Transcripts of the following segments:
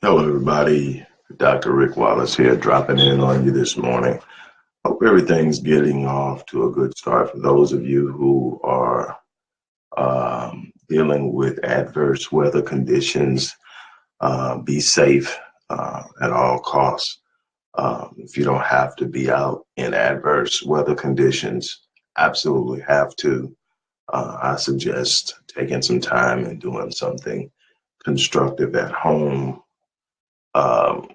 Hello, everybody. Dr. Rick Wallace here, dropping in on you this morning. Hope everything's getting off to a good start for those of you who are dealing with adverse weather conditions. Be safe at all costs. If you don't have to be out in adverse weather conditions, absolutely have to. I suggest taking some time and doing something constructive at home. Um,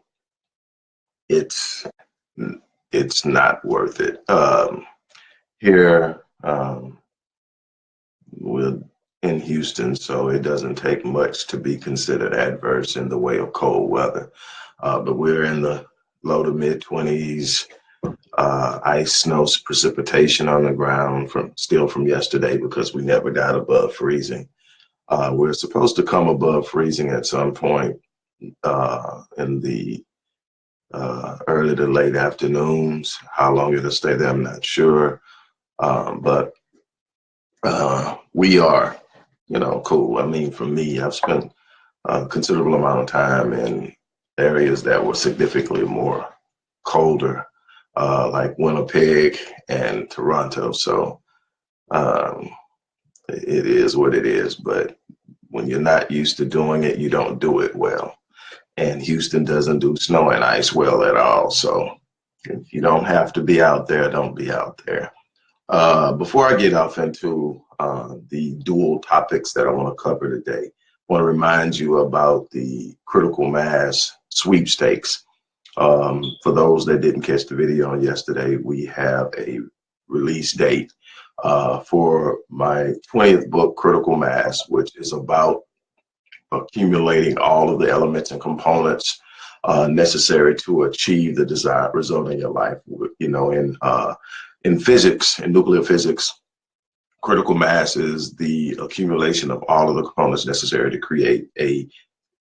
it's it's not worth it. Here, we're in Houston, so it doesn't take much to be considered adverse in the way of cold weather. But we're in the low to mid 20s, ice, snow, precipitation on the ground from yesterday because we never got above freezing. We're supposed to come above freezing at some point in the early to late afternoons. How long it'll stay there, I'm not sure. But we are, cool. I mean, for me, I've spent a considerable amount of time in areas that were significantly more colder, like Winnipeg and Toronto. So um, it is what it is. But when you're not used to doing it, you don't do it well. And Houston doesn't do snow and ice well at all. So if you don't have to be out there, don't be out there. Before I get off into the dual topics that I want to cover today, I want to remind you about the critical mass sweepstakes. For those that didn't catch the video on yesterday, we have a release date for my 20th book, Critical Mass, which is about accumulating all of the elements and components necessary to achieve the desired result in your life. In physics, in nuclear physics, critical mass is the accumulation of all of the components necessary to create a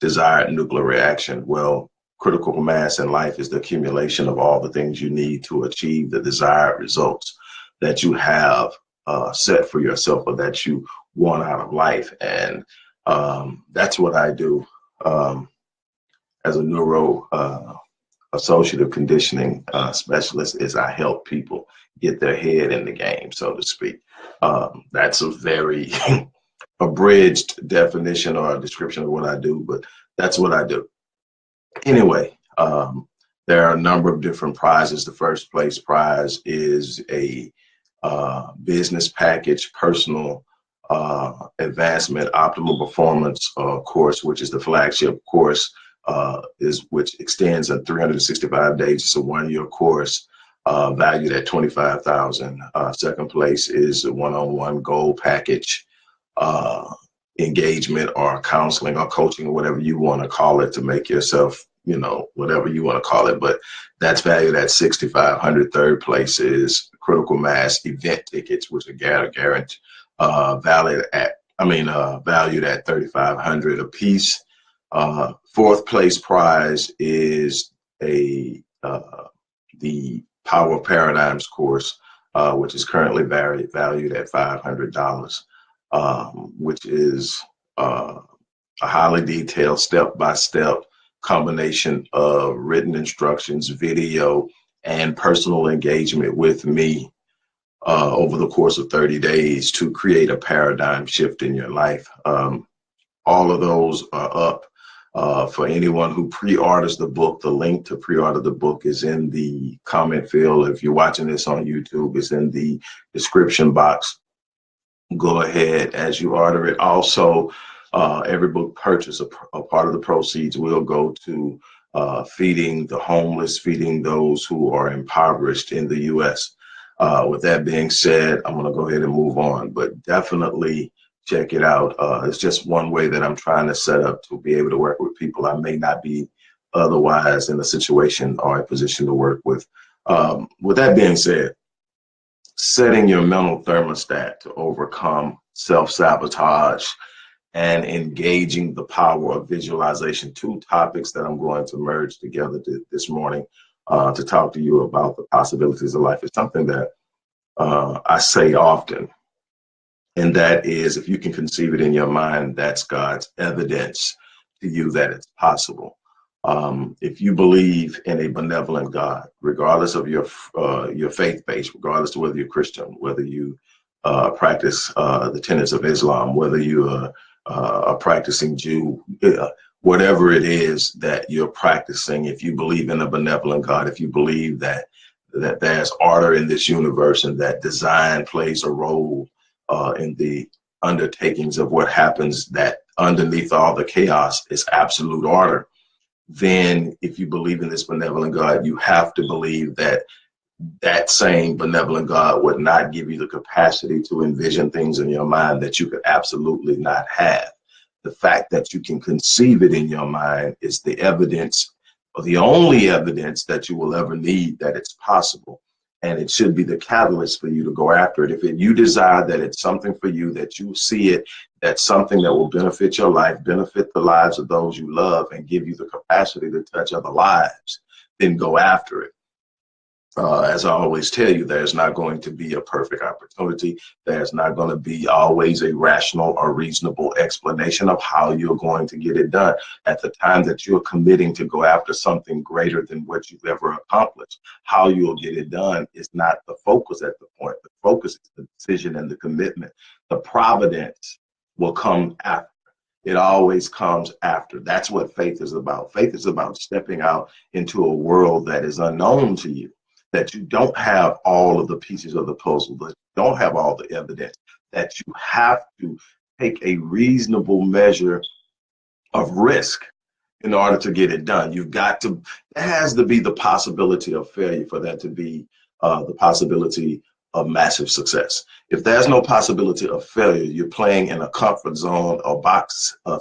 desired nuclear reaction. Well, critical mass in life is the accumulation of all the things you need to achieve the desired results that you have set for yourself or that you want out of life. And that's what I do as a neuro associative conditioning specialist. Is I help people get their head in the game, so to speak. That's a very abridged definition or a description of what I do, but that's what I do. Anyway, there are a number of different prizes. The first place prize is a business package, personal advancement, optimal performance course, which is the flagship course, which extends in 365 days. It's a 1-year course valued at $25,000. Second place is a one-on-one goal package, engagement or counseling or coaching or whatever you want to call it to make yourself, whatever you want to call it. But that's valued at $6,500. Third place is critical mass event tickets, which are guaranteed. Valued at $3,500 a piece. Fourth place prize is the Power Paradigms course, which is currently valued at $500, which is a highly detailed step-by-step combination of written instructions, video, and personal engagement with me over the course of 30 days to create a paradigm shift in your life. All of those are up for anyone who pre-orders the book. The link to pre-order the book is in the comment field. If you're watching this on YouTube, it's in the description box. Go ahead as you order it. Also, every book purchase, a part of the proceeds will go to feeding the homeless, feeding those who are impoverished in the U.S. With that being said, I'm going to go ahead and move on, but definitely check it out. It's just one way that I'm trying to set up to be able to work with people I may not be otherwise in a situation or a position to work with. With that being said, setting your mental thermostat to overcome self-sabotage and engaging the power of visualization, two topics that I'm going to merge together this morning to talk to you about the possibilities of life. It's something that I say often, and that is, if you can conceive it in your mind, that's God's evidence to you that it's possible. If you believe in a benevolent God, regardless of your faith base, regardless of whether you're Christian, whether you practice the tenets of Islam, whether you're a practicing Jew, whatever it is that you're practicing, if you believe in a benevolent God, if you believe that there's order in this universe and that design plays a role in the undertakings of what happens, that underneath all the chaos is absolute order, then if you believe in this benevolent God, you have to believe that that same benevolent God would not give you the capacity to envision things in your mind that you could absolutely not have. The fact that you can conceive it in your mind is the evidence, or the only evidence that you will ever need that it's possible. And it should be the catalyst for you to go after it. You desire that it's something for you, that you see it, that's something that will benefit your life, benefit the lives of those you love, and give you the capacity to touch other lives, then go after it. As I always tell you, there's not going to be a perfect opportunity. There's not going to be always a rational or reasonable explanation of how you're going to get it done. At the time that you're committing to go after something greater than what you've ever accomplished, how you'll get it done is not the focus at the point. The focus is the decision and the commitment. The providence will come after. It always comes after. That's what faith is about. Faith is about stepping out into a world that is unknown to you, that you don't have all of the pieces of the puzzle, that you don't have all the evidence, that you have to take a reasonable measure of risk in order to get it done. There has to be the possibility of failure for that to be the possibility of massive success. If there's no possibility of failure, you're playing in a comfort zone, a box, a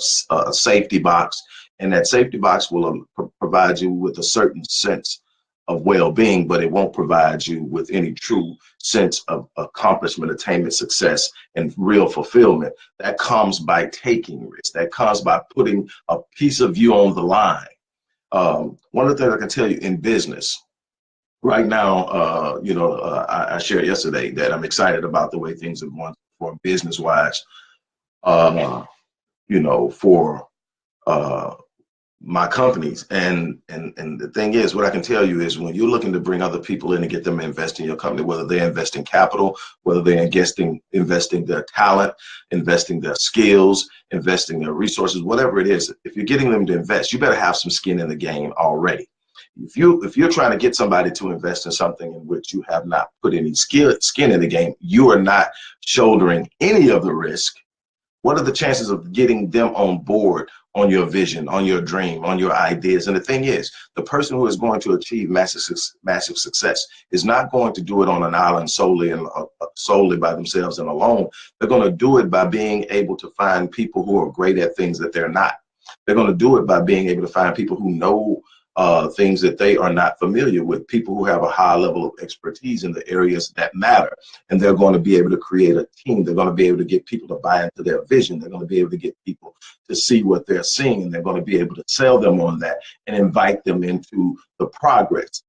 safety box, and that safety box will provide you with a certain sense of well-being, but it won't provide you with any true sense of accomplishment, attainment, success, and real fulfillment. That comes by taking risks. That comes by putting a piece of you on the line. One of the things I can tell you in business right now, I shared yesterday that I'm excited about the way things are going for business-wise, for my companies. And the thing is, what I can tell you is when you're looking to bring other people in and get them to invest in your company, whether they invest in capital, whether they're investing their talent, investing their skills, investing their resources, whatever it is, if you're getting them to invest, you better have some skin in the game already. If you're trying to get somebody to invest in something in which you have not put any skin in the game, you are not shouldering any of the risk. What are the chances of getting them on board on your vision, on your dream, on your ideas? And the thing is, the person who is going to achieve massive success is not going to do it on an island solely by themselves and alone. They're going to do it by being able to find people who are great at things that they're not. They're going to do it by being able to find people who know things that they are not familiar with, people who have a high level of expertise in the areas that matter. And they're going to be able to create a team. They're going to be able to get people to buy into their vision. They're going to be able to get people to see what they're seeing. And they're going to be able to sell them on that and invite them into the progress.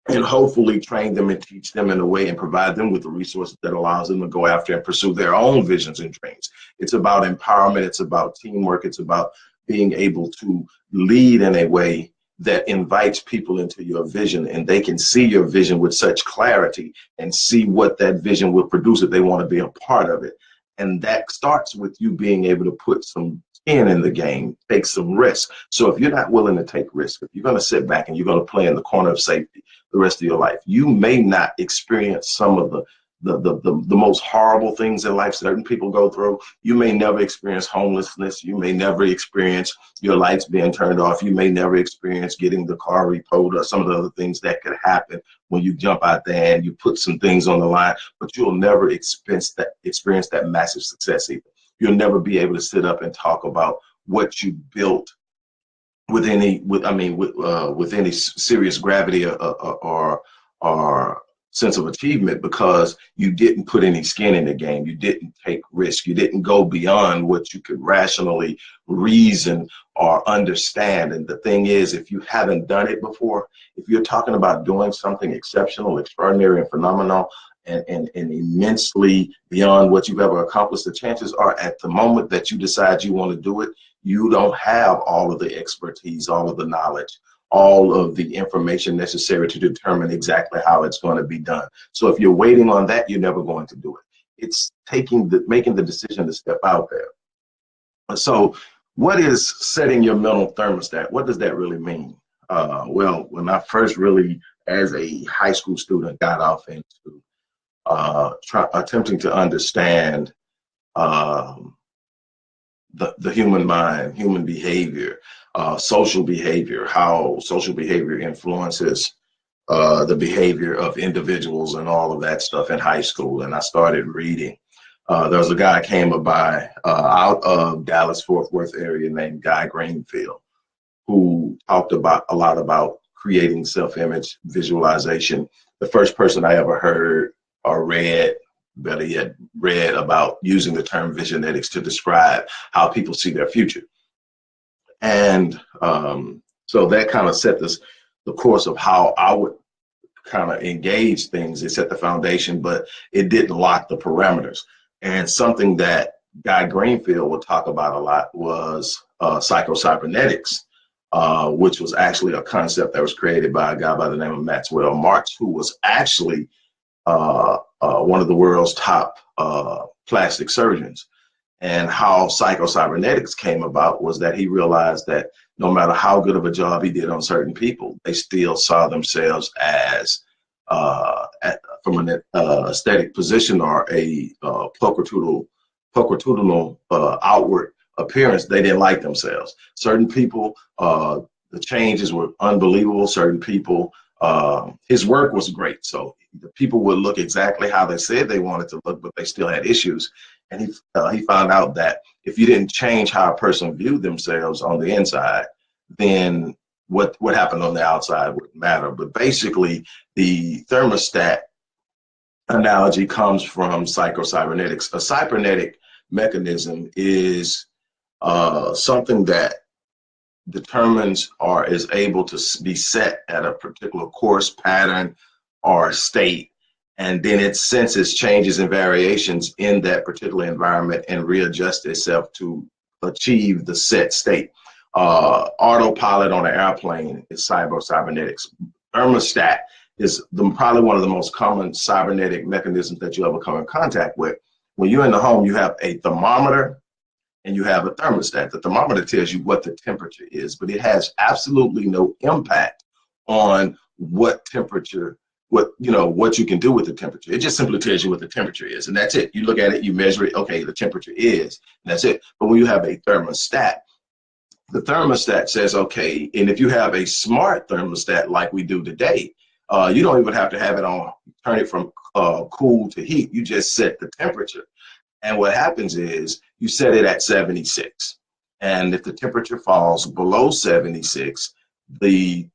And hopefully train them and teach them in a way and provide them with the resources that allows them to go after and pursue their own visions and dreams. It's about empowerment. It's about teamwork. It's about being able to lead in a way that invites people into your vision, and they can see your vision with such clarity and see what that vision will produce if they want to be a part of it. And that starts with you being able to put some skin in the game, take some risk. So if you're not willing to take risk, if you're going to sit back and you're going to play in the corner of safety the rest of your life, you may not experience some of the most horrible things in life certain people go through. You may never experience homelessness. You may never experience your lights being turned off. You may never experience getting the car repoed or some of the other things that could happen when you jump out there and you put some things on the line, but you'll never experience that massive success either. You'll never be able to sit up and talk about what you built with any serious gravity or sense of achievement, because you didn't put any skin in the game. You didn't take risk. You didn't go beyond what you could rationally reason or understand. And the thing is, if you haven't done it before, if you're talking about doing something exceptional, extraordinary, and phenomenal, and immensely beyond what you've ever accomplished, the chances are at the moment that you decide you want to do it, you don't have all of the expertise, all of the knowledge, all of the information necessary to determine exactly how it's going to be done. So if you're waiting on that, you're never going to do it. It's making the decision to step out there. So what is setting your mental thermostat? What does that really mean? Well, when I first really, as a high school student, got off into attempting to understand um, the human mind, human behavior, social behavior, how social behavior influences the behavior of individuals and all of that stuff in high school. And I started reading. There was a guy came by out of Dallas, Fort Worth area named Guy Greenfield, who talked about a lot about creating self-image visualization. The first person I ever heard or read, better yet, read about using the term visionetics to describe how people see their future. And so that kind of set the course of how I would kind of engage things. It set the foundation, but it didn't lock the parameters. And something that Guy Greenfield would talk about a lot was psycho-cybernetics, which was actually a concept that was created by a guy by the name of Maxwell March, who was actually one of the world's top plastic surgeons. And how psycho-cybernetics came about was that he realized that no matter how good of a job he did on certain people, they still saw themselves as, from an aesthetic position or a pulchritudinal outward appearance, they didn't like themselves. Certain people, the changes were unbelievable. Certain people, his work was great. So the people would look exactly how they said they wanted to look, but they still had issues. And he found out that if you didn't change how a person viewed themselves on the inside, then what happened on the outside wouldn't matter. But basically, the thermostat analogy comes from psycho-cybernetics. A cybernetic mechanism is something that determines or is able to be set at a particular course, pattern, or state, and then it senses changes and variations in that particular environment and readjusts itself to achieve the set state. Autopilot on an airplane is cybernetics. Thermostat is probably one of the most common cybernetic mechanisms that you ever come in contact with. When you're in the home, you have a thermometer and you have a thermostat. The thermometer tells you what the temperature is, but it has absolutely no impact on what temperature, what you can do with the temperature. It just simply tells you what the temperature is, and that's it. You look at it, you measure it, okay, the temperature is, and that's it. But when you have a thermostat, the thermostat says, okay, and if you have a smart thermostat like we do today, you don't even have to have it on, turn it from cool to heat. You just set the temperature. And what happens is you set it at 76. And if the temperature falls below 76, the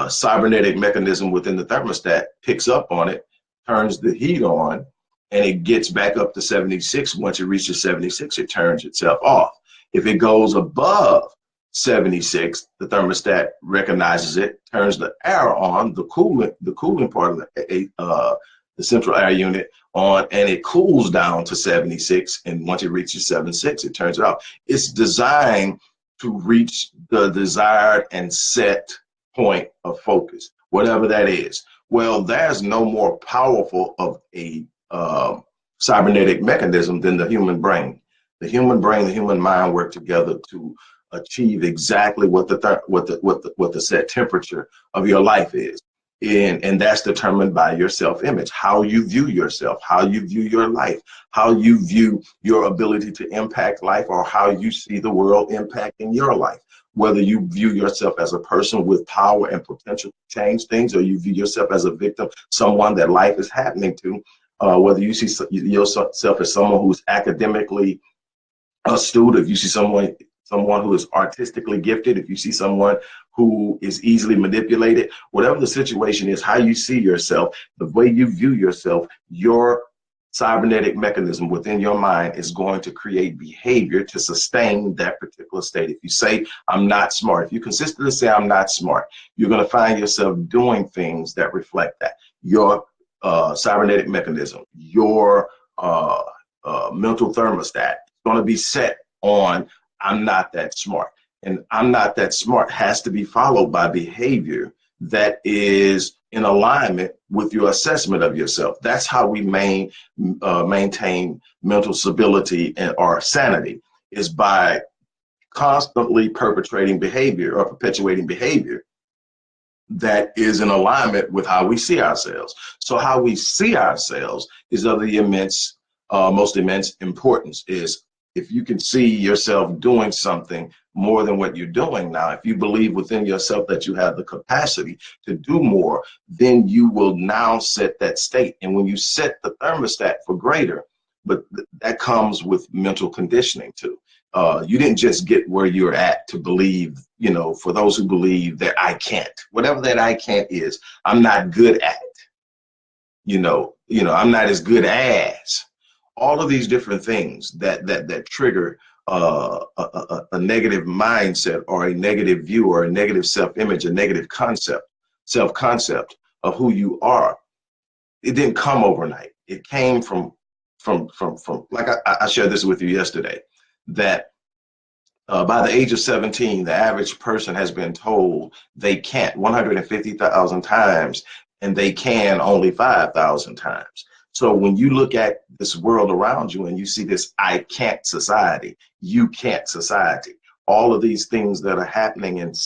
cybernetic mechanism within the thermostat picks up on it, turns the heat on, and it gets back up to 76. Once it reaches 76, it turns itself off. If it goes above 76, the thermostat recognizes it, turns the air on, the cooling part of the central air unit on, and it cools down to 76. And once it reaches 76, it turns it off. It's designed to reach the desired and set point of focus, whatever that is. Well, there's no more powerful of a cybernetic mechanism than the human brain. The human brain, the human mind work together to achieve exactly what the set temperature of your life is. And that's determined by your self-image, how you view yourself, how you view your life, how you view your ability to impact life, or how you see the world impacting your life. Whether you view yourself as a person with power and potential to change things, or you view yourself as a victim, someone that life is happening to, whether you see yourself as someone who's academically astute, if you see someone who is artistically gifted, if you see someone who is easily manipulated, whatever the situation is, how you see yourself, the way you view yourself, your cybernetic mechanism within your mind is going to create behavior to sustain that particular state. If you say, I'm not smart, if you consistently say, I'm not smart, you're going to find yourself doing things that reflect that. Your cybernetic mechanism, your mental thermostat is going to be set on I'm not that smart. And I'm not that smart has to be followed by behavior that is in alignment with your assessment of yourself. That's how we maintain mental stability and our sanity, is by constantly perpetrating behavior or perpetuating behavior that is in alignment with how we see ourselves. So how we see ourselves is of the most immense importance. Is if you can see yourself doing something more than what you're doing now, if you believe within yourself that you have the capacity to do more, then you will now set that state. And when you set the thermostat for greater, but that comes with mental conditioning too. You didn't just get where you're at to believe, for those who believe that I can't, whatever that I can't is, I'm not good at, I'm not as good as. All of these different things that trigger a negative mindset or a negative view or a negative self-image, a negative self-concept of who you are. It didn't come overnight. It came from like I shared this with you yesterday, that by the age of 17, the average person has been told they can't 150,000 times, and they can only 5,000 times. So when you look at this world around you and you see this I can't society, you can't society, all of these things that are happening and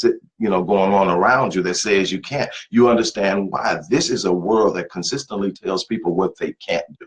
going on around you that says you can't, you understand why this is a world that consistently tells people what they can't do,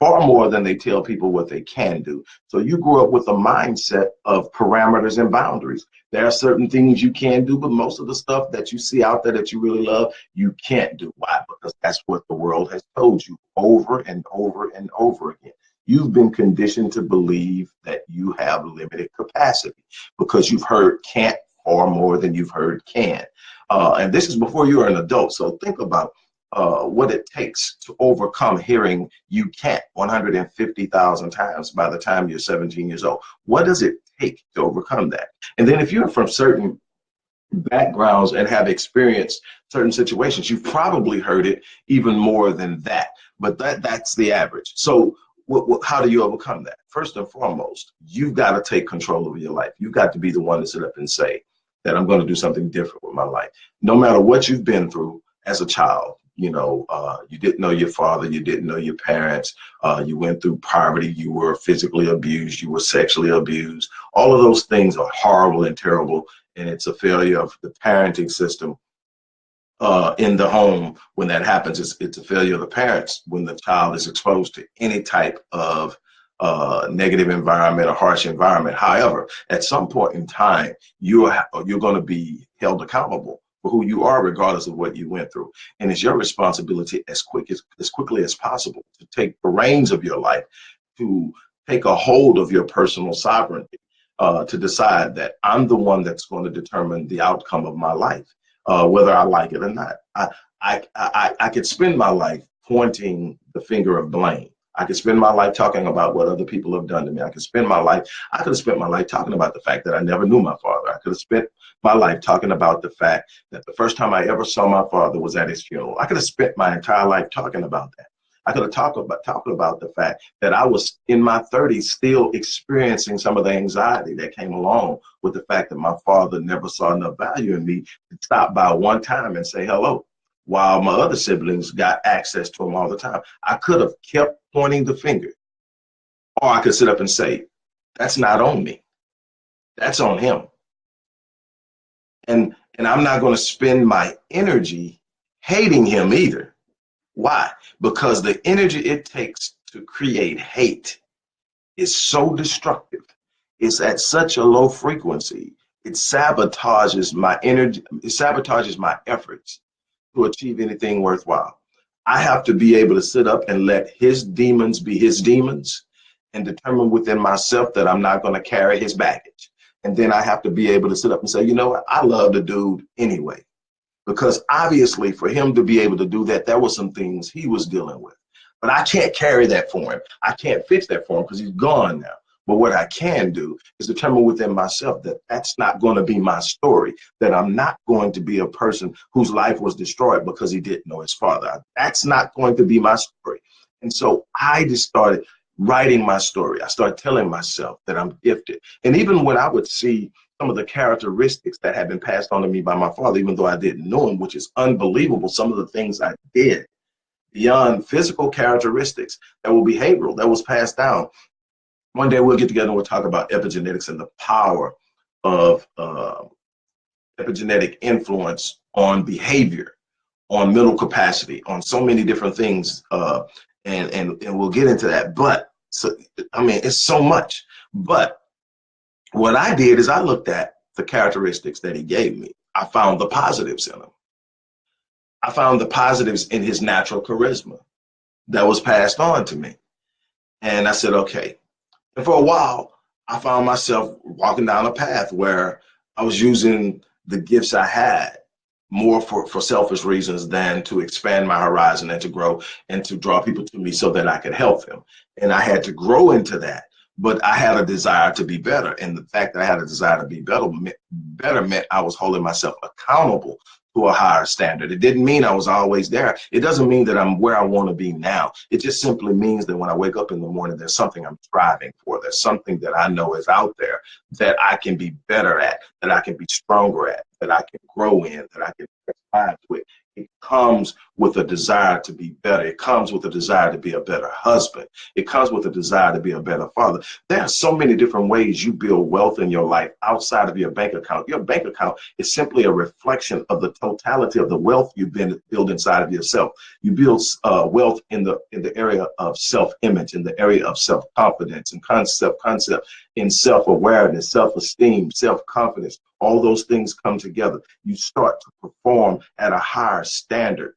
far more than they tell people what they can do. So you grew up with a mindset of parameters and boundaries. There are certain things you can do, but most of the stuff that you see out there that you really love, you can't do. Why? Because that's what the world has told you over and over and over again. You've been conditioned to believe that you have limited capacity because you've heard can't far more than you've heard can. And this is before you're an adult. So think about what it takes to overcome hearing you can't 150,000 times by the time you're 17 years old. What does it take to overcome that? And then if you're from certain backgrounds and have experienced certain situations, you've probably heard it even more than that. But that's the average. So how do you overcome that? First and foremost, you've got to take control of your life. You've got to be the one to sit up and say that I'm going to do something different with my life. No matter what you've been through as a child, you didn't know your father, you didn't know your parents, you went through poverty, you were physically abused, you were sexually abused. All of those things are horrible and terrible, and it's a failure of the parenting system in the home. When that happens, it's a failure of the parents when the child is exposed to any type of negative environment or harsh environment. However, at some point in time, you're going to be held accountable for who you are, regardless of what you went through. And it's your responsibility as quickly as possible to take the reins of your life, to take a hold of your personal sovereignty, to decide that I'm the one that's going to determine the outcome of my life, whether I like it or not. I could spend my life pointing the finger of blame. I could spend my life talking about what other people have done to me. I could have spent my life talking about the fact that I never knew my father. I could have spent my life talking about the fact that the first time I ever saw my father was at his funeral. I could have spent my entire life talking about that. I could have talking about the fact that I was in my 30s still experiencing some of the anxiety that came along with the fact that my father never saw enough value in me to stop by one time and say hello, while my other siblings got access to him all the time. I could have kept pointing the finger, or I could sit up and say, that's not on me, that's on him. And I'm not going to spend my energy hating him either. Why? Because the energy it takes to create hate is so destructive. It's at such a low frequency. It sabotages my energy. It sabotages my efforts to achieve anything worthwhile. I have to be able to sit up and let his demons be his demons and determine within myself that I'm not going to carry his baggage. And then I have to be able to sit up and say, you know what? I love the dude anyway. Because obviously for him to be able to do that, there were some things he was dealing with. But I can't carry that for him. I can't fix that for him because he's gone now. But what I can do is determine within myself that that's not going to be my story, that I'm not going to be a person whose life was destroyed because he didn't know his father. That's not going to be my story. And so I just started writing my story. I started telling myself that I'm gifted. And even when I would see some of the characteristics that had been passed on to me by my father, even though I didn't know him, which is unbelievable, some of the things I did beyond physical characteristics that were behavioral, that was passed down. One day we'll get together and we'll talk about epigenetics and the power of epigenetic influence on behavior, on mental capacity, on so many different things, and we'll get into that. But so, I mean, it's so much. But what I did is I looked at the characteristics that he gave me. I found the positives in him. I found the positives in his natural charisma that was passed on to me. And I said, okay. And for a while, I found myself walking down a path where I was using the gifts I had more for selfish reasons than to expand my horizon and to grow and to draw people to me so that I could help them. And I had to grow into that. But I had a desire to be better. And the fact that I had a desire to be better meant I was holding myself accountable to a higher standard. It didn't mean I was always there. It doesn't mean that I'm where I want to be now. It just simply means that when I wake up in the morning, there's something I'm striving for. There's something that I know is out there that I can be better at, that I can be stronger at, that I can grow in, that I can strive with. It comes with a desire to be better. It comes with a desire to be a better husband. It comes with a desire to be a better father. There are so many different ways you build wealth in your life outside of your bank account. Your bank account is simply a reflection of the totality of the wealth you've been built inside of yourself. You build wealth in the area of self-image, in the area of self-confidence and concept, in self-awareness, self-esteem, self-confidence. All those things come together. You start to perform at a higher standard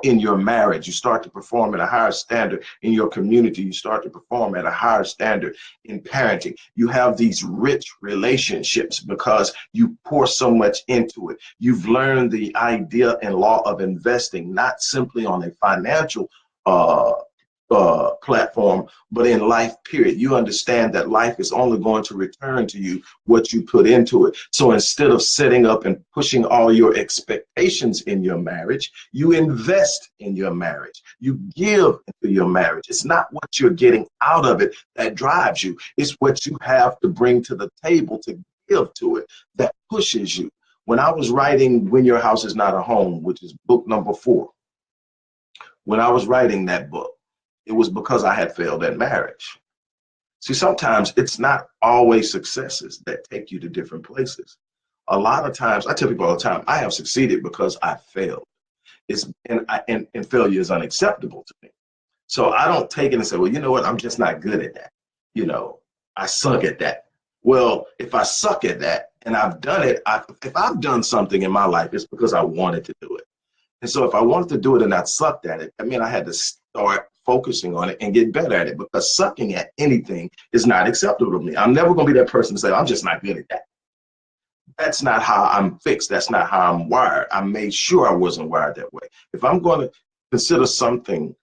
in your marriage. You start to perform at a higher standard in your community. You start to perform at a higher standard in parenting. You have these rich relationships because you pour so much into it. You've learned the idea and law of investing, not simply on a financial platform, but in life, period. You understand that life is only going to return to you what you put into it. So instead of setting up and pushing all your expectations in your marriage, you invest in your marriage. You give into your marriage. It's not what you're getting out of it that drives you. It's what you have to bring to the table to give to it that pushes you. When I was writing When Your House Is Not a Home, which is book number 4, when I was writing that book, it was because I had failed at marriage. See, sometimes it's not always successes that take you to different places. A lot of times, I tell people all the time, I have succeeded because I failed. And failure is unacceptable to me. So I don't take it and say, well, you know what, I'm just not good at that. You know, I suck at that. Well, if I suck at that and I've done it, if I've done something in my life, it's because I wanted to do it. And so if I wanted to do it and I sucked at it, I mean, I had to start focusing on it and get better at it, because sucking at anything is not acceptable to me. I'm never going to be that person to say, I'm just not good at that. That's not how I'm fixed. That's not how I'm wired. I made sure I wasn't wired that way. If I'm going to consider something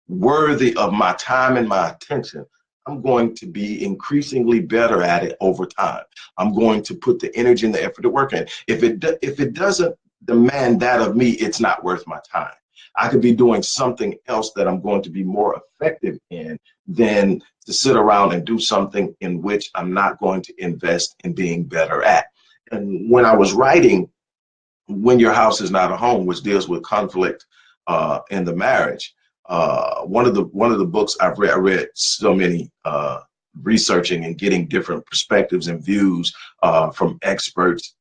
worthy of my time and my attention, I'm going to be increasingly better at it over time. I'm going to put the energy and the effort to work in. If it doesn't demand that of me, it's not worth my time. I could be doing something else that I'm going to be more effective in than to sit around and do something in which I'm not going to invest in being better at. And when I was writing When Your House Is Not a Home, which deals with conflict in the marriage, one of the books I read so many researching and getting different perspectives and views from experts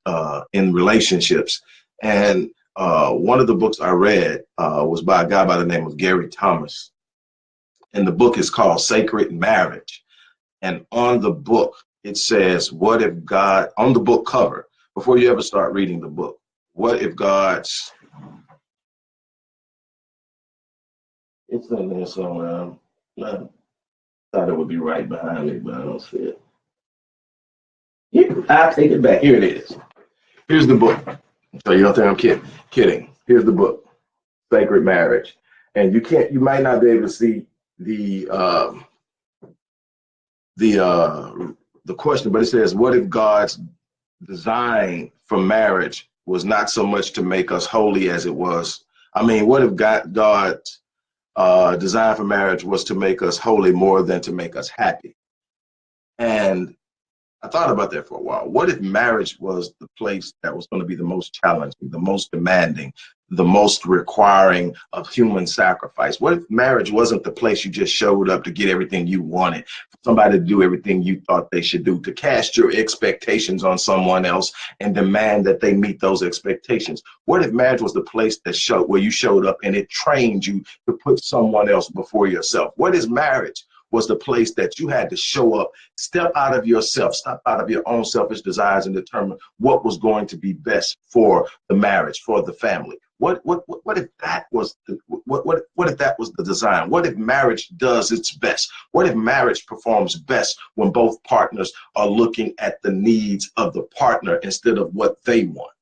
in relationships. And one of the books I read was by a guy by the name of Gary Thomas. And the book is called Sacred Marriage. And on the book, it says, what if God, on the book cover, before you ever start reading the book, what if God's, it's in there somewhere. I thought it would be right behind me, but I don't see it. I'll take it back. Here it is. Here's the book. So you don't think I'm kidding. Here's the book, Sacred Marriage. And you might not be able to see the the question, but it says, what if God's design for marriage was not so much to make us holy as it was? I mean, what if God's design for marriage was to make us holy more than to make us happy? And I thought about that for a while. What if marriage was the place that was going to be the most challenging, the most demanding, the most requiring of human sacrifice? What if marriage wasn't the place you just showed up to get everything you wanted, for somebody to do everything you thought they should do, to cast your expectations on someone else and demand that they meet those expectations? What if marriage was the place that showed where you showed up and it trained you to put someone else before yourself? What is marriage? Was the place that you had to show up, step out of yourself, step out of your own selfish desires and determine what was going to be best for the marriage, for the family. What if that was what if that was the design? What if marriage does its best? What if marriage performs best when both partners are looking at the needs of the partner instead of what they want?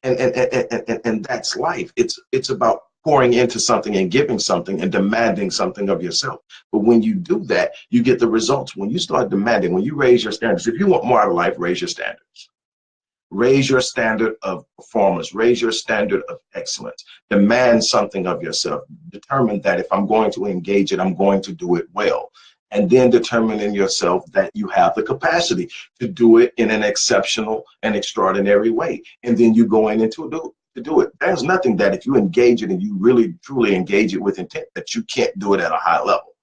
And that's life. It's about pouring into something and giving something and demanding something of yourself. But when you do that, you get the results. When you start demanding, when you raise your standards, if you want more out of life, raise your standards. Raise your standard of performance, raise your standard of excellence. Demand something of yourself. Determine that if I'm going to engage it, I'm going to do it well. And then determine in yourself that you have the capacity to do it in an exceptional and extraordinary way. And then you go in and to do it. There's nothing that if you engage it and you really truly engage it with intent that you can't do it at a high level.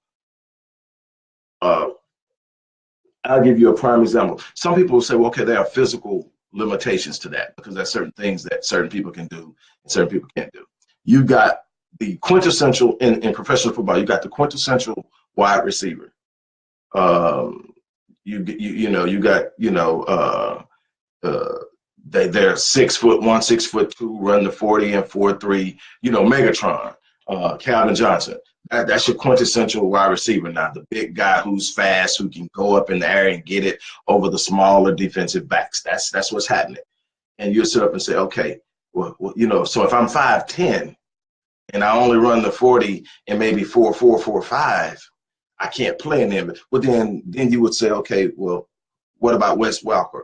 I'll give you a prime example. Some people will say, well, okay, there are physical limitations to that because there's certain things that certain people can do and certain people can't do. You got the quintessential in professional football. You got the quintessential wide receiver. You got they're 6'1", 6'2", run the 40 and 4.3. Megatron, Calvin Johnson. That's your quintessential wide receiver now. The big guy who's fast, who can go up in the air and get it over the smaller defensive backs. That's what's happening. And you sit up and say, okay, well, so if I'm 5'10" and I only run the 40 and maybe 4.4, 4.5, I can't play in them. Well, then you would say, okay, well, what about Wes Welker?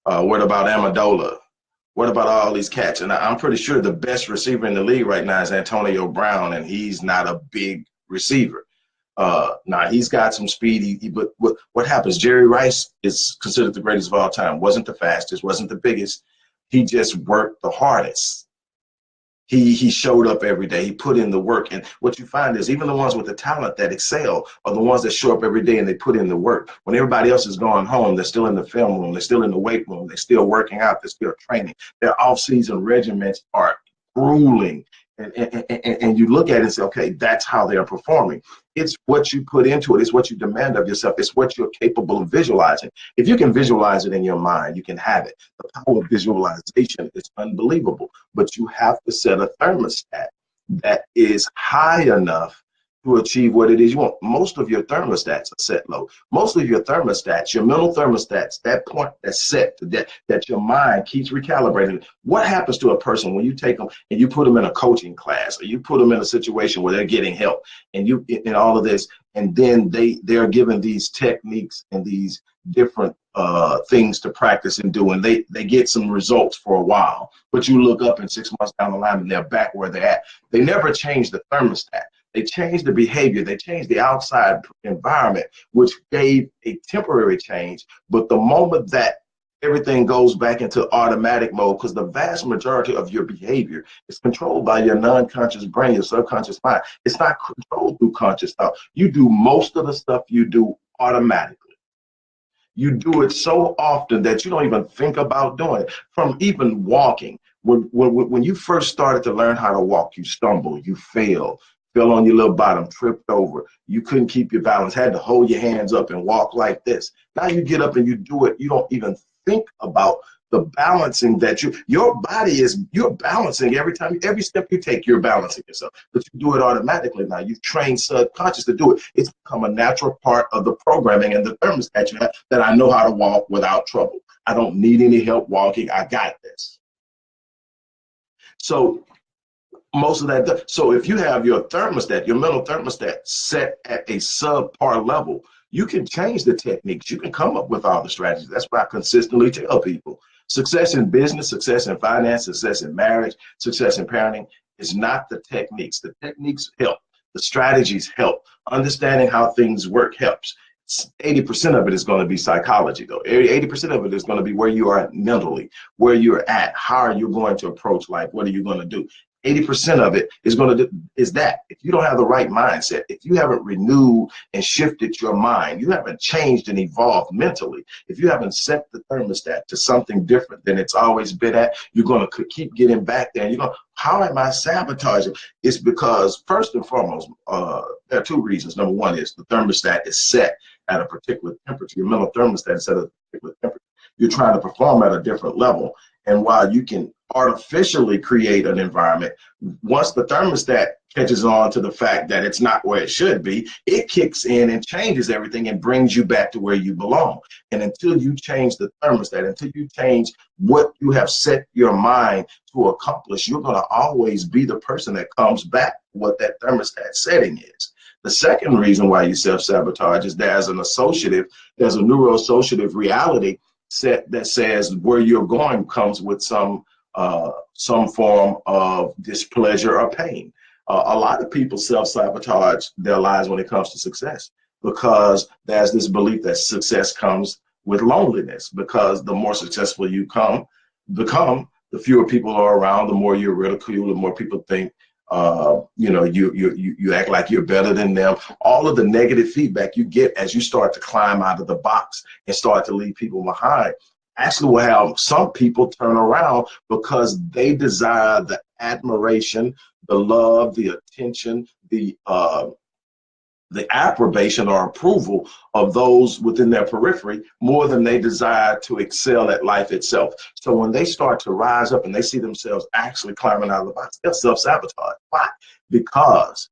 What about Amendola? What about all these cats? And I'm pretty sure the best receiver in the league right now is Antonio Brown, and he's not a big receiver. Now, he's got some speed, but what happens? Jerry Rice is considered the greatest of all time. Wasn't the fastest, wasn't the biggest. He just worked the hardest. He showed up every day. He put in the work. And what you find is even the ones with the talent that excel are the ones that show up every day and they put in the work. When everybody else is going home, they're still in the film room. They're still in the weight room. They're still working out. They're still training. Their off-season regimens are grueling. And you look at it and say, okay, that's how they are performing. It's what you put into it. It's what you demand of yourself. It's what you're capable of visualizing. If you can visualize it in your mind, you can have it. The power of visualization is unbelievable, but you have to set a thermostat that is high enough to achieve what it is you want. Most of your thermostats are set low. Most of your thermostats, your mental thermostats, that point that's set, that your mind keeps recalibrating. What happens to a person when you take them and you put them in a coaching class or you put them in a situation where they're getting help and you in all of this, and then they're given these techniques and these different things to practice and do, and they get some results for a while, but you look up and 6 months down the line and they're back where they're at. They never change the thermostat. They changed the behavior. They changed the outside environment, which gave a temporary change. But the moment that everything goes back into automatic mode, because the vast majority of your behavior is controlled by your non-conscious brain, your subconscious mind. It's not controlled through conscious thought. You do most of the stuff you do automatically. You do it so often that you don't even think about doing it. From even walking, when you first started to learn how to walk, you stumbled, you fell on your little bottom, tripped over. You couldn't keep your balance, had to hold your hands up and walk like this. Now you get up and you do it. You don't even think about the balancing that your body you're balancing every step you take, you're balancing yourself. But you do it automatically now. You've trained subconscious to do it. It's become a natural part of the programming and the thermostat you have that I know how to walk without trouble. I don't need any help walking. I got this. So most of that. So if you have your thermostat, your mental thermostat set at a subpar level, You can change the techniques. You can come up with all the strategies. That's why I consistently tell people success in business, success in finance, success in marriage, success in parenting is not the techniques. The techniques help. The strategies help. Understanding how things work helps. 80% of it is going to be psychology, though. 80% of it is going to be where you are mentally, where you're at, how are you going to approach life, what are you going to do. 80% of it is that if you don't have the right mindset, if you haven't renewed and shifted your mind, you haven't changed and evolved mentally, if you haven't set the thermostat to something different than it's always been at, you're going to keep getting back there. And you're going, how am I sabotaging? It's because first and foremost, there are two reasons. Number one is the thermostat is set at a particular temperature. Your mental thermostat is set at a particular temperature. You're trying to perform at a different level. And while you can artificially create an environment, once the thermostat catches on to the fact that it's not where it should be, it kicks in and changes everything and brings you back to where you belong. And until you change the thermostat, until you change what you have set your mind to accomplish, you're going to always be the person that comes back to what that thermostat setting is. The second reason why you self-sabotage is there's a neuroassociative reality set that says where you're going comes with some form of displeasure or pain. A lot of people self-sabotage their lives when it comes to success because there's this belief that success comes with loneliness, because the more successful you become, the fewer people are around, the more you're ridiculed, the more people think you act like you're better than them. All of the negative feedback you get as you start to climb out of the box and start to leave people behind actually will have some people turn around because they desire the admiration, the love, the attention, the approbation or approval of those within their periphery more than they desire to excel at life itself. So when they start to rise up and they see themselves actually climbing out of the box, they'll self-sabotage. Why? Because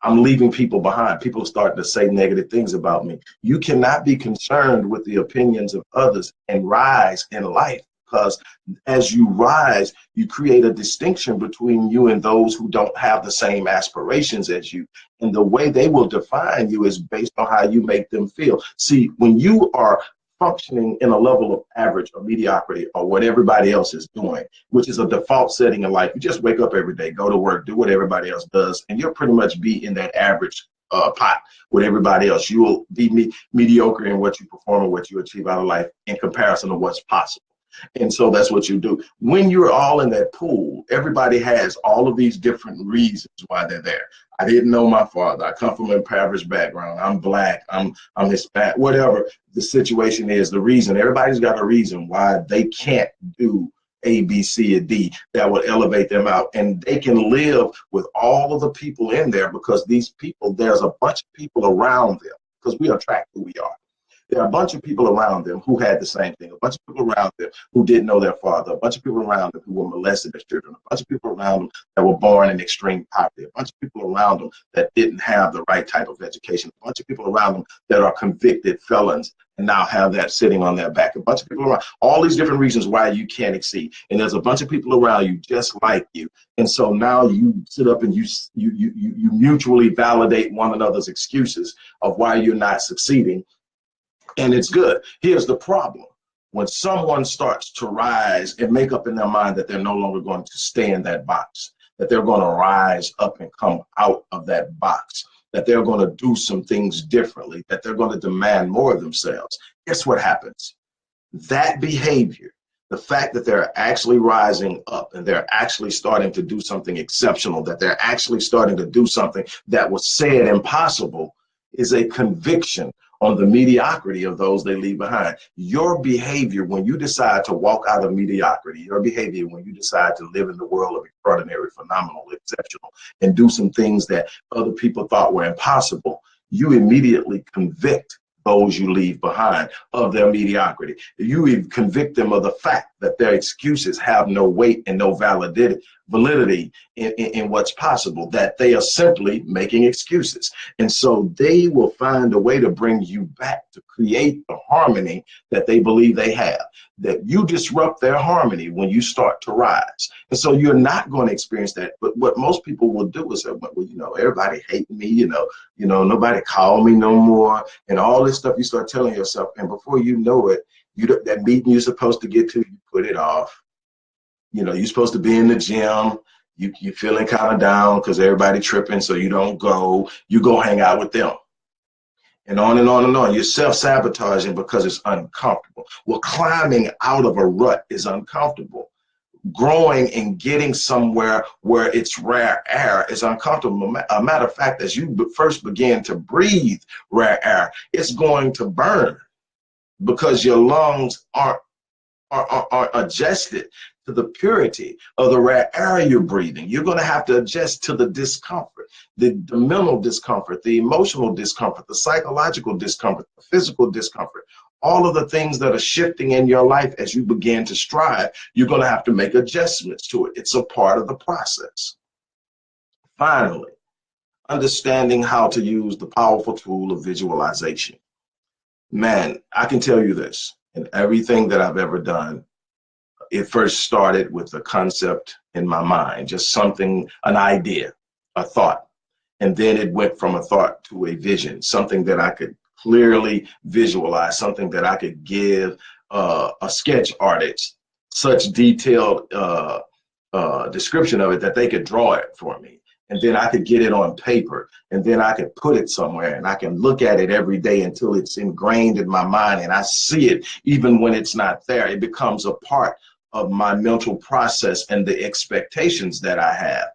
I'm leaving people behind. People are starting to say negative things about me. You cannot be concerned with the opinions of others and rise in life, because as you rise, you create a distinction between you and those who don't have the same aspirations as you. And the way they will define you is based on how you make them feel. See, when you are functioning in a level of average or mediocrity or what everybody else is doing, which is a default setting in life, you just wake up every day, go to work, do what everybody else does, and you'll pretty much be in that average pot with everybody else. You will be mediocre in what you perform and what you achieve out of life in comparison to what's possible. And so that's what you do. When you're all in that pool, everybody has all of these different reasons why they're there. I didn't know my father. I come from an impoverished background. I'm black. I'm Hispanic. Whatever the situation is, the reason, everybody's got a reason why they can't do A, B, C, or D that would elevate them out. And they can live with all of the people in there because these people, there's a bunch of people around them, because we attract who we are. There are a bunch of people around them who had the same thing, a bunch of people around them who didn't know their father, a bunch of people around them who were molested as children, a bunch of people around them that were born in extreme poverty, a bunch of people around them that didn't have the right type of education, a bunch of people around them that are convicted felons and now have that sitting on their back, a bunch of people around, all these different reasons why you can't exceed. And there's a bunch of people around you just like you. And so now you sit up and you mutually validate one another's excuses of why you're not succeeding. And it's good. Here's the problem. When someone starts to rise and make up in their mind that they're no longer going to stay in that box, that they're going to rise up and come out of that box, that they're going to do some things differently, that they're going to demand more of themselves, guess what happens? That behavior, the fact that they're actually rising up and they're actually starting to do something exceptional, that they're actually starting to do something that was said impossible, is a conviction on the mediocrity of those they leave behind. Your behavior when you decide to walk out of mediocrity, your behavior when you decide to live in the world of extraordinary, phenomenal, exceptional, and do some things that other people thought were impossible, you immediately convict those you leave behind of their mediocrity. You even convict them of the fact that their excuses have no weight and no validity validity in what's possible, that they are simply making excuses. And so they will find a way to bring you back to create the harmony that they believe they have, that you disrupt their harmony when you start to rise. And so you're not going to experience that. But what most people will do is, well, you know, everybody hating me, nobody call me no more, and all this stuff you start telling yourself. And before you know it, that meeting you're supposed to get to, you put it off. You know, you're supposed to be in the gym. You're feeling kind of down because everybody tripping, so you don't go. You go hang out with them. And on and on and on. You're self-sabotaging because it's uncomfortable. Well, climbing out of a rut is uncomfortable. Growing and getting somewhere where it's rare air is uncomfortable. A matter of fact, as you first begin to breathe rare air, it's going to burn because your lungs aren't adjusted to the purity of the rare air you're breathing. You're going to have to adjust to the discomfort, the mental discomfort, the emotional discomfort, the psychological discomfort, the physical discomfort. All of the things that are shifting in your life as you begin to strive, you're going to have to make adjustments to it. It's a part of the process. Finally, understanding how to use the powerful tool of visualization. Man, I can tell you this, in everything that I've ever done, it first started with a concept in my mind, just something, an idea, a thought. And then it went from a thought to a vision, something that I could clearly visualize, something that I could give a sketch artist such detailed description of it that they could draw it for me. And then I could get it on paper, and then I could put it somewhere, and I can look at it every day until it's ingrained in my mind, and I see it even when it's not there. It becomes a part of my mental process and the expectations that I have.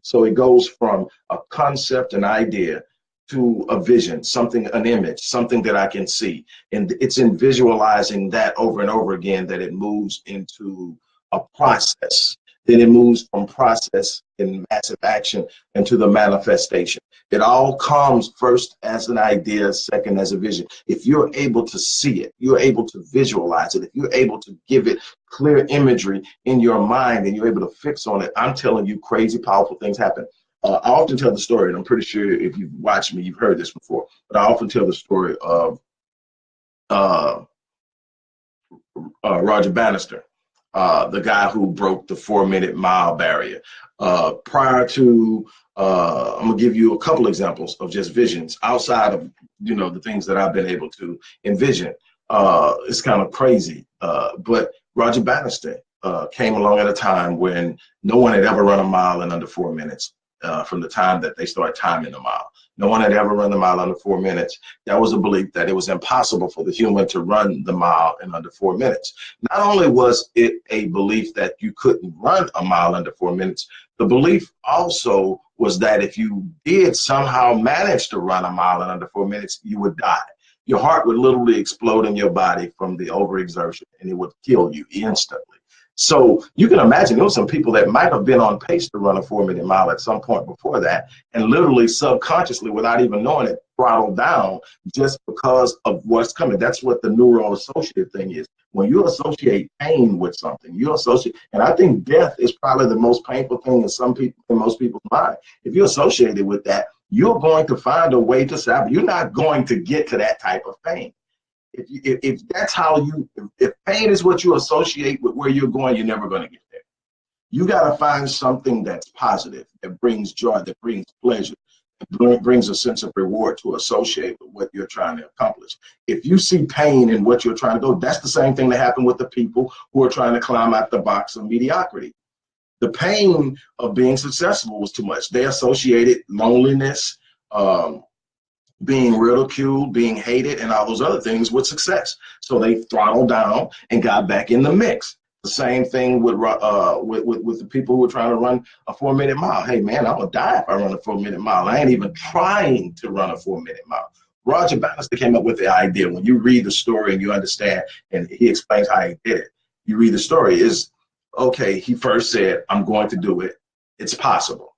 So it goes from a concept, an idea, to a vision, something, an image, something that I can see. And it's in visualizing that over and over again that it moves into a process. Then it moves from process in massive action into the manifestation. It all comes first as an idea, second as a vision. If you're able to see it, you're able to visualize it, if you're able to give it clear imagery in your mind and you're able to fix on it, I'm telling you, crazy, powerful things happen. I often tell the story, and I'm pretty sure if you've watched me, you've heard this before, but I often tell the story of Roger Bannister, the guy who broke the 4-minute mile barrier. Prior to, I'm gonna give you a couple examples of just visions outside of, the things that I've been able to envision. It's kind of crazy, but Roger Bannister came along at a time when no one had ever run a mile in under 4 minutes. From the time that they started timing the mile. No one had ever run the mile under 4 minutes. That was a belief that it was impossible for the human to run the mile in under 4 minutes. Not only was it a belief that you couldn't run a mile under 4 minutes, the belief also was that if you did somehow manage to run a mile in under 4 minutes, you would die. Your heart would literally explode in your body from the overexertion, and it would kill you instantly. So you can imagine there were some people that might have been on pace to run a 4-minute mile at some point before that, and literally subconsciously, without even knowing it, throttled down just because of what's coming. That's what the neural associative thing is. When you associate pain with something, you associate, and I think death is probably the most painful thing in most people's mind. If you associate it with that, you're going to find a way to sabotage. You're not going to get to that type of pain. If that's how if pain is what you associate with where you're going, you're never going to get there. You got to find something that's positive, that brings joy, that brings pleasure, that brings a sense of reward to associate with what you're trying to accomplish. If you see pain in what you're trying to do, that's the same thing that happened with the people who are trying to climb out the box of mediocrity. The pain of being successful was too much. They associated loneliness, being ridiculed, being hated, and all those other things with success. So they throttled down and got back in the mix. The same thing with the people who were trying to run a 4-minute mile. Hey man, I'm gonna die if I run a 4-minute mile. I ain't even trying to run a 4-minute mile. Roger Bannister came up with the idea. When you read the story and you understand, and he explains how he did it, you read the story, is okay, he first said, I'm going to do it. It's possible.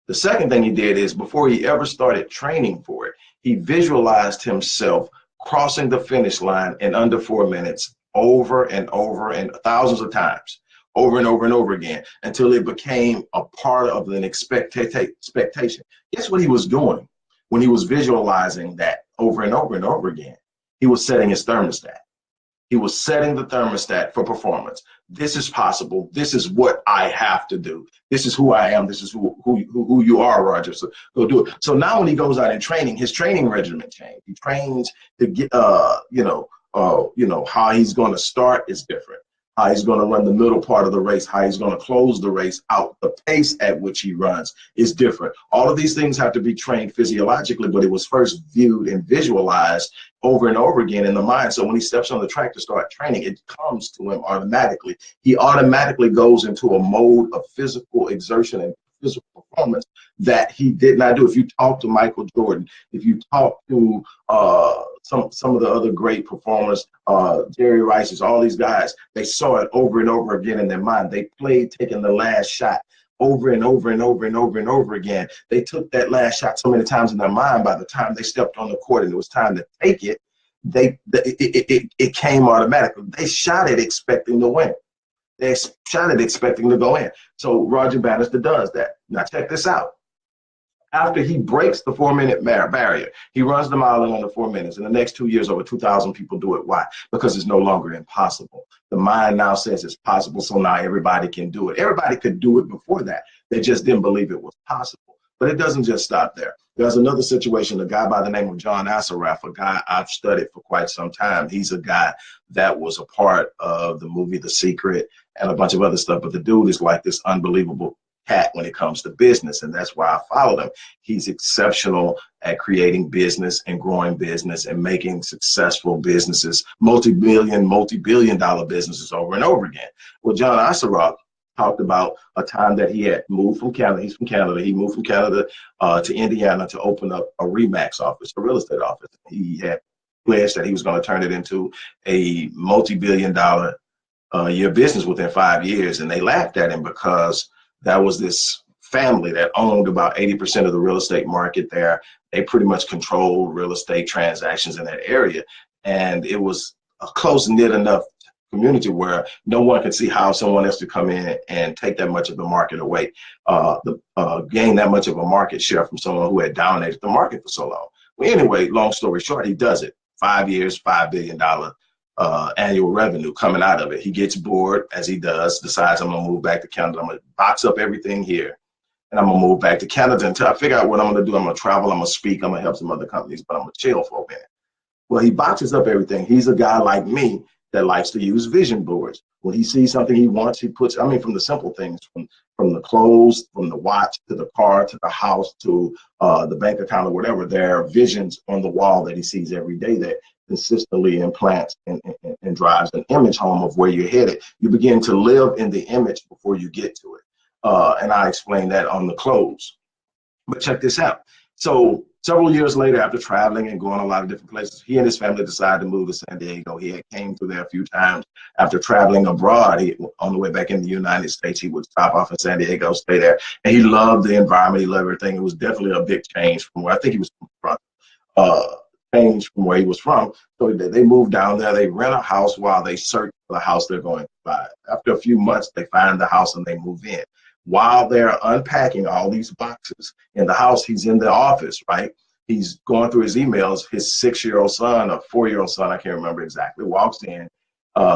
The second thing he did is, before he ever started training for it, he visualized himself crossing the finish line in under 4 minutes over and over and thousands of times over and over and over again until it became a part of an expectation. Guess what he was doing when he was visualizing that over and over and over again? He was setting his thermostat. He was setting the thermostat for performance. This is possible. This is what I have to do. This is who I am. This is who you are, Roger. So go do it. So now when he goes out in training, his training regimen changed. He trains to get, how he's going to start is different. How he's going to run the middle part of the race, how he's going to close the race out, the pace at which he runs is different. All of these things have to be trained physiologically, but it was first viewed and visualized over and over again in the mind. So when he steps on the track to start training, it comes to him automatically. He automatically goes into a mode of physical exertion and physical performance that he did not do. If you talk to Michael Jordan, if you talk to some of the other great performers, Jerry Rice's, all these guys, they saw it over and over again in their mind. They played taking the last shot over and over and over and over and over again. They took that last shot so many times in their mind, by the time they stepped on the court and it was time to take it, it came automatically. They shot it expecting to win. They shot it expecting to go in. So Roger Bannister does that. Now check this out. After he breaks the 4-minute barrier, he runs the mile in under 4 minutes. In the next 2 years, over 2,000 people do it. Why? Because it's no longer impossible. The mind now says it's possible, so now everybody can do it. Everybody could do it before that. They just didn't believe it was possible. But it doesn't just stop there. There's another situation, a guy by the name of John Assaraf, a guy I've studied for quite some time. He's a guy that was a part of the movie The Secret and a bunch of other stuff. But the dude is like this unbelievable cat when it comes to business, and that's why I followed him. He's exceptional at creating business and growing business and making successful businesses, multi-billion dollar businesses over and over again. Well, John Assaraf talked about a time that he had moved from Canada. He's from Canada. He moved from Canada to Indiana to open up a RE/MAX office, a real estate office. He had pledged that he was going to turn it into a multi-billion dollar year business within 5 years, and they laughed at him because that was this family that owned about 80% of the real estate market there. They pretty much controlled real estate transactions in that area. And it was a close-knit enough community where no one could see how someone else could come in and take that much of the market away, gain that much of a market share from someone who had dominated the market for so long. Well, anyway, long story short, he does it. 5 years, $5 billion annual revenue coming out of it. He gets bored, as he does, decides I'm going to move back to Canada. I'm going to box up everything here, and I'm going to move back to Canada until I figure out what I'm going to do. I'm going to travel, I'm going to speak, I'm going to help some other companies, but I'm going to chill for a minute. Well, he boxes up everything. He's a guy like me that likes to use vision boards. When he sees something he wants, he puts, from the simple things, from the clothes, from the watch, to the car, to the house, to the bank account or whatever, there are visions on the wall that he sees every day that consistently implants and drives an image home of where you're headed. You begin to live in the image before you get to it. And I explained that on the close. But check this out. So several years later, after traveling and going a lot of different places, he and his family decided to move to San Diego. He had came through there a few times. After traveling abroad, on the way back in the United States, he would stop off in San Diego, stay there. And he loved the environment. He loved everything. It was definitely a big change from where I think he was from. Change from where he was from. So they moved down there. They rent a house while they search for the house they're going to buy. After a few months, they find the house and they move in. While they're unpacking all these boxes in the house, he's in the office, right? He's going through his emails. His 6-year-old son, or 4-year-old son, I can't remember exactly, walks in,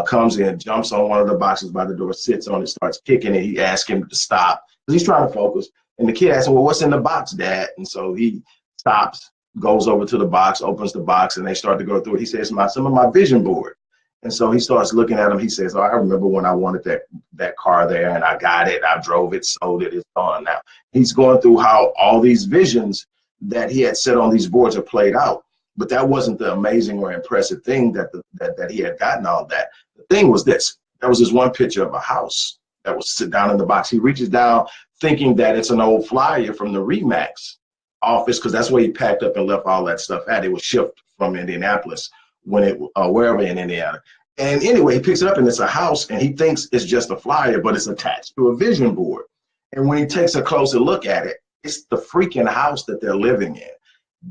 comes in, jumps on one of the boxes by the door, sits on it, starts kicking it. He asks him to stop because he's trying to focus. And the kid asks him, well, what's in the box, Dad? And so he stops, goes over to the box, opens the box, and they start to go through it. He says, some of my vision board. And so he starts looking at them. He says, I remember when I wanted that car there, and I got it. I drove it, sold it. It's gone now. He's going through how all these visions that he had set on these boards are played out. But that wasn't the amazing or impressive thing that he had gotten all that. The thing was this. There was this one picture of a house that was sit down in the box. He reaches down thinking that it's an old flyer from the RE/MAX office, because that's where he packed up and left all that stuff at. It was shipped from Indianapolis wherever in Indiana. And anyway, he picks it up and it's a house, and he thinks it's just a flyer, but it's attached to a vision board. And when he takes a closer look at it, it's the freaking house that they're living in.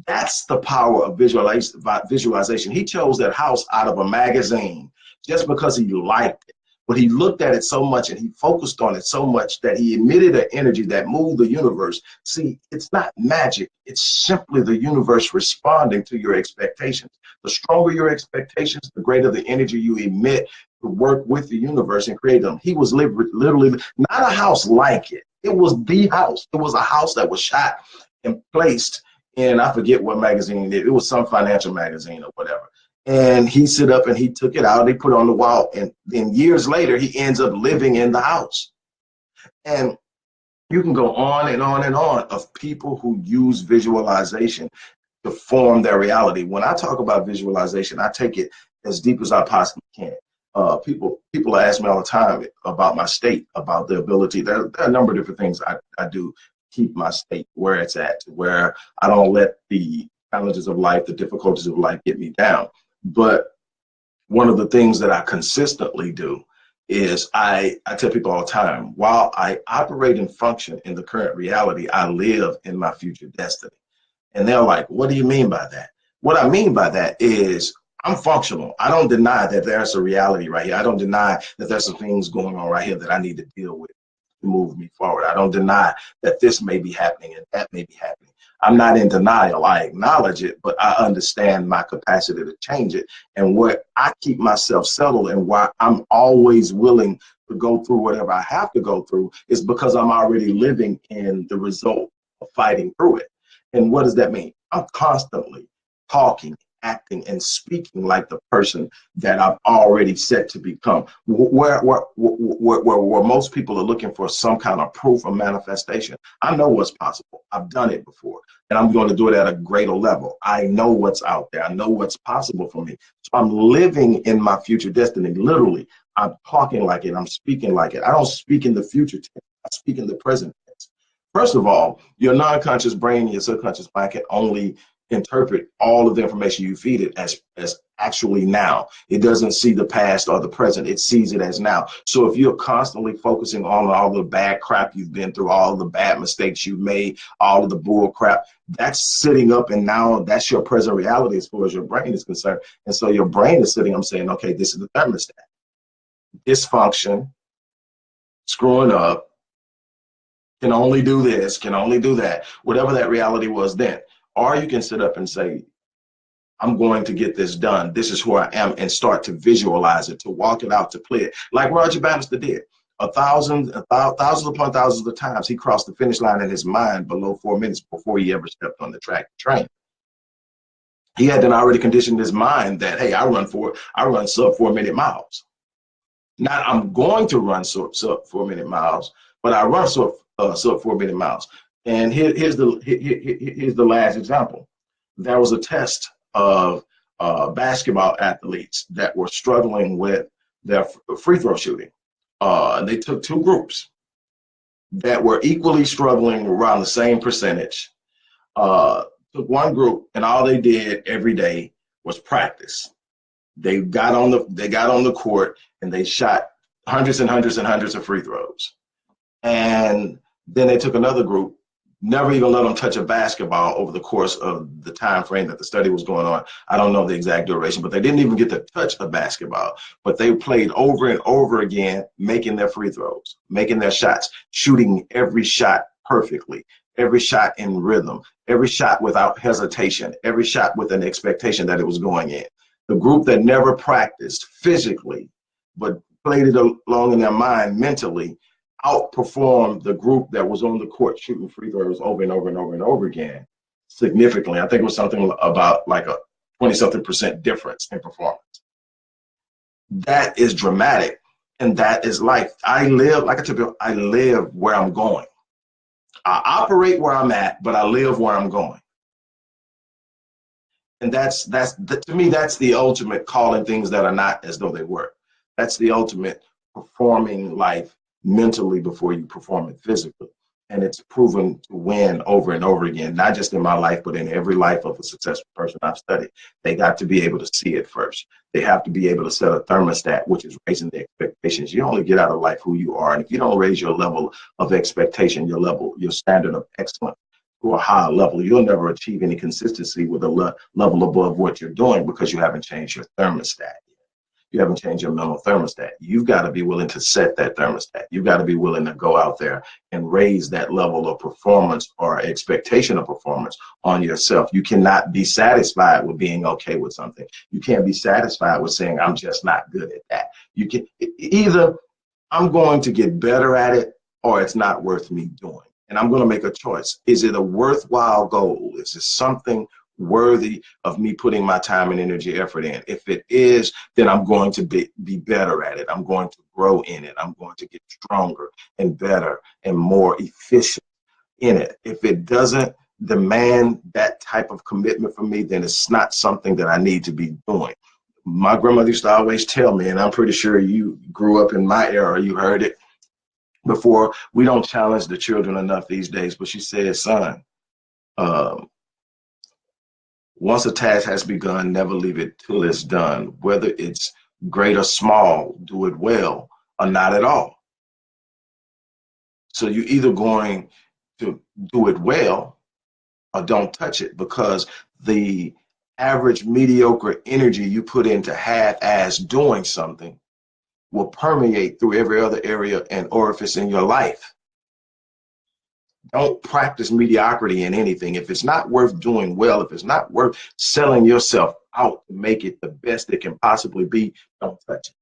That's the power of visualization. He chose that house out of a magazine just because he liked it. but he looked at it so much and he focused on it so much that he emitted an energy that moved the universe. See, it's not magic. It's simply the universe responding to your expectations. The stronger your expectations, the greater the energy you emit to work with the universe and create them. He was literally not a house like it. It was the house. It was a house that was shot and placed in, I forget what magazine it was, some financial magazine or whatever. And he sit up and he took it out, he put it on the wall, and then years later, he ends up living in the house. And you can go on and on and on of people who use visualization to form their reality. When I talk about visualization, I take it as deep as I possibly can. People ask me all the time about my state, about the ability. There are a number of different things I do to keep my state where it's at, where I don't let the challenges of life, the difficulties of life get me down. But one of the things that I consistently do is I tell people all the time, while I operate and function in the current reality, I live in my future destiny. And they're like, what do you mean by that? What I mean by that is I'm functional. I don't deny that there's a reality right here. I don't deny that there's some things going on right here that I need to deal with to move me forward. I don't deny that this may be happening and that may be happening. I'm not in denial. I acknowledge it, but I understand my capacity to change it. And where I keep myself settled and why I'm always willing to go through whatever I have to go through is because I'm already living in the result of fighting through it. And what does that mean? I'm constantly talking, acting, and speaking like the person that I've already set to become. Where most people are looking for some kind of proof or manifestation, I know what's possible. I've done it before, and I'm going to do it at a greater level. I know what's out there. I know what's possible for me. So I'm living in my future destiny. Literally, I'm talking like it. I'm speaking like it. I don't speak in the future tense. I speak in the present tense. First of all, your non-conscious brain, your subconscious mind can only interpret all of the information you feed it as actually now. It doesn't see the past or the present. It sees it as now. So if you're constantly focusing on all the bad crap you've been through, all the bad mistakes you've made, all of the bull crap, that's sitting up and now that's your present reality as far as your brain is concerned. And so your brain is sitting up saying, okay, this is the thermostat. Dysfunction, screwing up, can only do this, can only do that, whatever that reality was then. Or you can sit up and say, I'm going to get this done. This is who I am, and start to visualize it, to walk it out, to play it. Like Roger Bannister did. Thousands upon thousands of times he crossed the finish line in his mind below 4 minutes before he ever stepped on the track to train. He had then already conditioned his mind that, hey, I run sub 4 minute miles. Not I'm going to run sub 4 minute miles, but I run sub 4 minute miles. And here's the last example. There was a test of basketball athletes that were struggling with their free throw shooting. They took two groups that were equally struggling around the same percentage. Took one group, and all they did every day was practice. They got on the court and they shot hundreds and hundreds and hundreds of free throws. And then they took another group, never even let them touch a basketball over the course of the time frame that the study was going on. I don't know the exact duration, but they didn't even get to touch a basketball. But they played over and over again, making their free throws, making their shots, shooting every shot perfectly, every shot in rhythm, every shot without hesitation, every shot with an expectation that it was going in. The group that never practiced physically, but played it along in their mind mentally, outperformed the group that was on the court shooting free throws over and over and over and over again significantly. I think it was something about like a 20-something% difference in performance. That is dramatic, and that is life. I live, like I tell people, I live where I'm going. I operate where I'm at, but I live where I'm going. And that's to me, that's the ultimate calling things that are not as though they were. That's the ultimate performing life mentally before you perform it physically. And it's proven to win over and over again, not just in my life, but in every life of a successful person I've studied. They got to be able to see it first. They have to be able to set a thermostat, which is raising the expectations. You only get out of life who you are. And if you don't raise your level of expectation, your standard of excellence to a higher level, you'll never achieve any consistency with a level above what you're doing because you haven't changed your thermostat. You haven't changed your mental thermostat. You've got to be willing to set that thermostat. You've got to be willing to go out there and raise that level of performance or expectation of performance on yourself. You cannot be satisfied with being okay with something. You can't be satisfied with saying, I'm just not good at that. You can either I'm going to get better at it or it's not worth me doing. And I'm going to make a choice. Is it a worthwhile goal? Is it something worthy of me putting my time and energy effort in? If it is, then I'm going to be better at it. I'm going to grow in it. I'm going to get stronger and better and more efficient in it. If it doesn't demand that type of commitment from me, then it's not something that I need to be doing. My grandmother used to always tell me, and I'm pretty sure you grew up in my era, you heard it before, we don't challenge the children enough these days, but she said, son, once a task has begun, never leave it till it's done. Whether it's great or small, do it well or not at all. So you're either going to do it well or don't touch it, because the average mediocre energy you put into half-ass doing something will permeate through every other area and orifice in your life. Don't practice mediocrity in anything. If it's not worth doing well, if it's not worth selling yourself out to make it the best it can possibly be, don't touch it.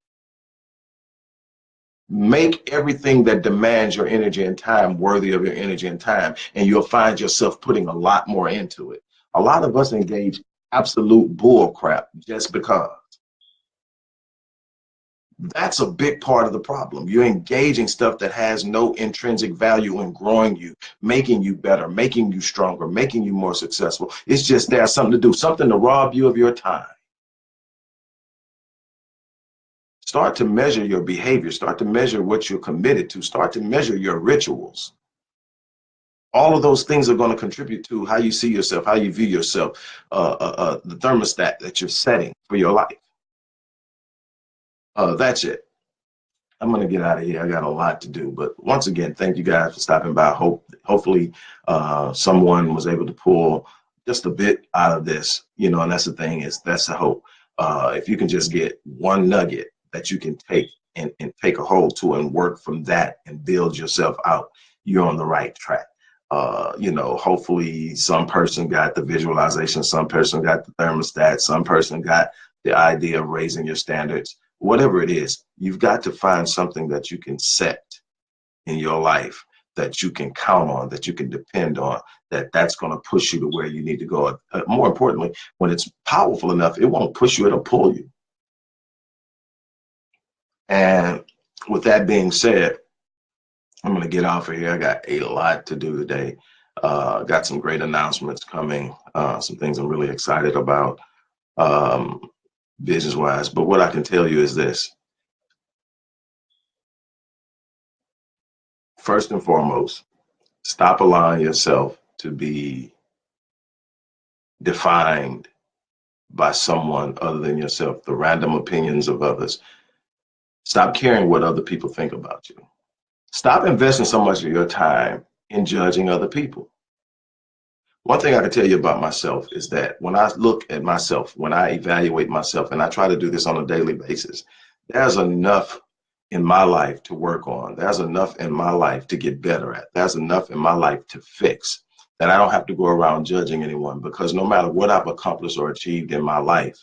Make everything that demands your energy and time worthy of your energy and time, and you'll find yourself putting a lot more into it. A lot of us engage absolute bull crap just because. That's a big part of the problem. You're engaging stuff that has no intrinsic value in growing you, making you better, making you stronger, making you more successful. It's just there's something to do, something to rob you of your time. Start to measure your behavior. Start to measure what you're committed to. Start to measure your rituals. All of those things are going to contribute to how you see yourself, how you view yourself, the thermostat that you're setting for your life. That's it. I'm going to get out of here. I got a lot to do. But once again, thank you guys for stopping by. Hopefully someone was able to pull just a bit out of this, and that's the thing, that's the hope. If you can just get one nugget that you can take and take a hold to and work from that and build yourself out, you're on the right track. Hopefully some person got the visualization, some person got the thermostat, some person got the idea of raising your standards. Whatever it is, you've got to find something that you can set in your life, that you can count on, that you can depend on, that's going to push you to where you need to go. More importantly, when it's powerful enough, it won't push you, it'll pull you. And with that being said, I'm going to get off of here. I got a lot to do today. Got some great announcements coming, some things I'm really excited about. Business-wise, but what I can tell you is this. First and foremost, stop allowing yourself to be defined by someone other than yourself, the random opinions of others. Stop caring what other people think about you. Stop investing so much of your time in judging other people. One thing I can tell you about myself is that when I look at myself, when I evaluate myself, and I try to do this on a daily basis, there's enough in my life to work on. There's enough in my life to get better at. There's enough in my life to fix that I don't have to go around judging anyone, because no matter what I've accomplished or achieved in my life,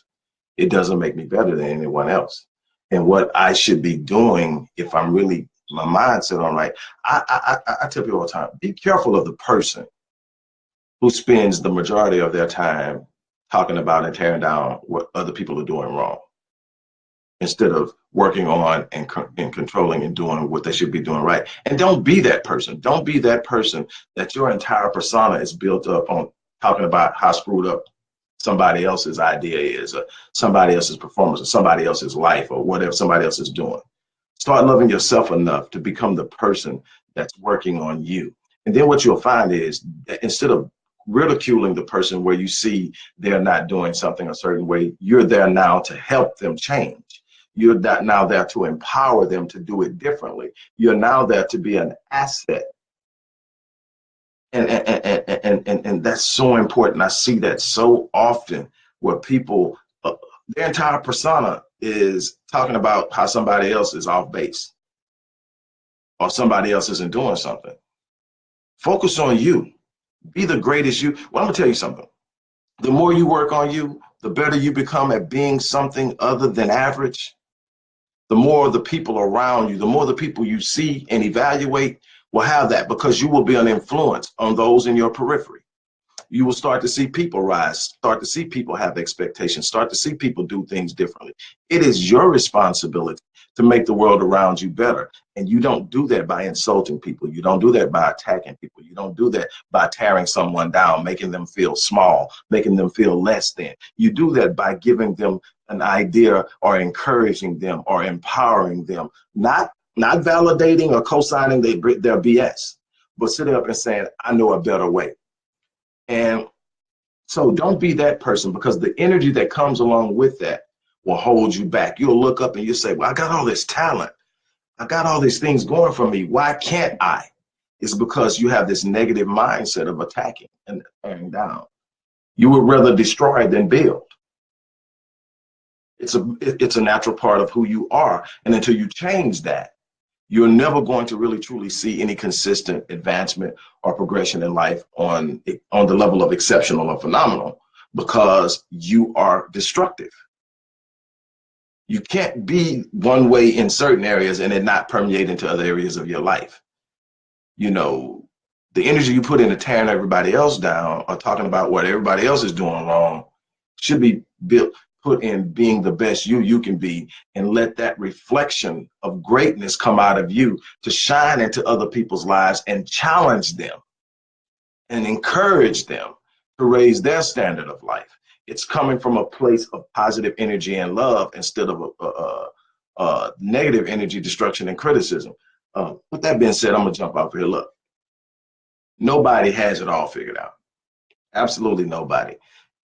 it doesn't make me better than anyone else. And what I should be doing, if I'm really my mindset on right, I tell people all the time, be careful of the person who spends the majority of their time talking about and tearing down what other people are doing wrong, instead of working on and controlling and doing what they should be doing right. And don't be that person. Don't be that person that your entire persona is built up on talking about how screwed up somebody else's idea is, or somebody else's performance, or somebody else's life, or whatever somebody else is doing. Start loving yourself enough to become the person that's working on you. And then what you'll find is that instead of ridiculing the person where you see they're not doing something a certain way, you're there now to help them change. You're now there to empower them to do it differently. You're now there to be an asset. And that's so important. I see that so often where people, their entire persona is talking about how somebody else is off base or somebody else isn't doing something. Focus on you. Be the greatest you. Well, I'm gonna tell you something. The more you work on you, the better you become at being something other than average. The more the people around you, the more the people you see and evaluate will have that, because you will be an influence on those in your periphery. You will start to see people rise, start to see people have expectations, start to see people do things differently. It is your responsibility to make the world around you better. And you don't do that by insulting people. You don't do that by attacking people. You don't do that by tearing someone down, making them feel small, making them feel less than. You do that by giving them an idea or encouraging them or empowering them, not validating or co-signing their BS, but sitting up and saying, I know a better way. And so don't be that person, because the energy that comes along with that will hold you back. You'll look up and you say, well, I got all this talent. I got all these things going for me. Why can't I? It's because you have this negative mindset of attacking and tearing down. You would rather destroy than build. It's a natural part of who you are. And until you change that, you're never going to really truly see any consistent advancement or progression in life on the level of exceptional or phenomenal, because you are destructive. You can't be one way in certain areas and it not permeate into other areas of your life. You know, the energy you put into tearing everybody else down or talking about what everybody else is doing wrong should be put in being the best you can be, and let that reflection of greatness come out of you to shine into other people's lives and challenge them and encourage them to raise their standard of life. It's coming from a place of positive energy and love instead of negative energy, destruction, and criticism. With that being said, I'm gonna jump off here. Look, nobody has it all figured out. Absolutely nobody.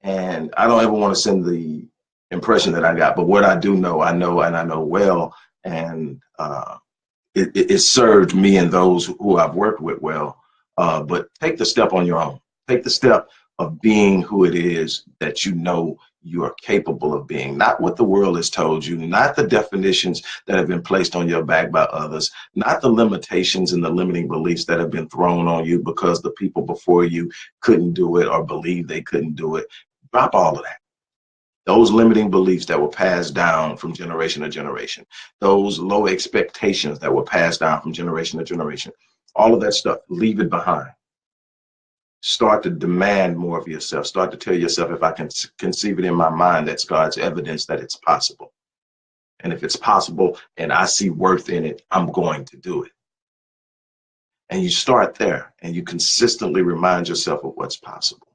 And I don't ever want to send the impression that I got, but what I do know, I know, and I know well, and it served me and those who I've worked with well. But take the step on your own. Take the step of being who it is that you know you are capable of being, not what the world has told you, not the definitions that have been placed on your back by others, not the limitations and the limiting beliefs that have been thrown on you because the people before you couldn't do it or believed they couldn't do it. Drop all of that. Those limiting beliefs that were passed down from generation to generation, those low expectations that were passed down from generation to generation, all of that stuff, leave it behind. Start to demand more of yourself. Start to tell yourself, if I can conceive it in my mind, that's God's evidence that it's possible. And if it's possible and I see worth in it, I'm going to do it. And you start there and you consistently remind yourself of what's possible.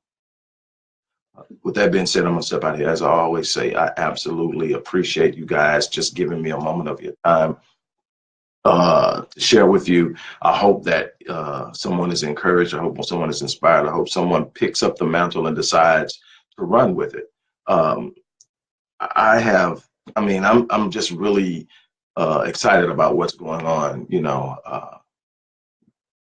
With that being said, I'm going to step out here. As I always say, I absolutely appreciate you guys just giving me a moment of your time to share with you. I hope that someone is encouraged. I hope someone is inspired. I hope someone picks up the mantle and decides to run with it. I'm just really excited about what's going on,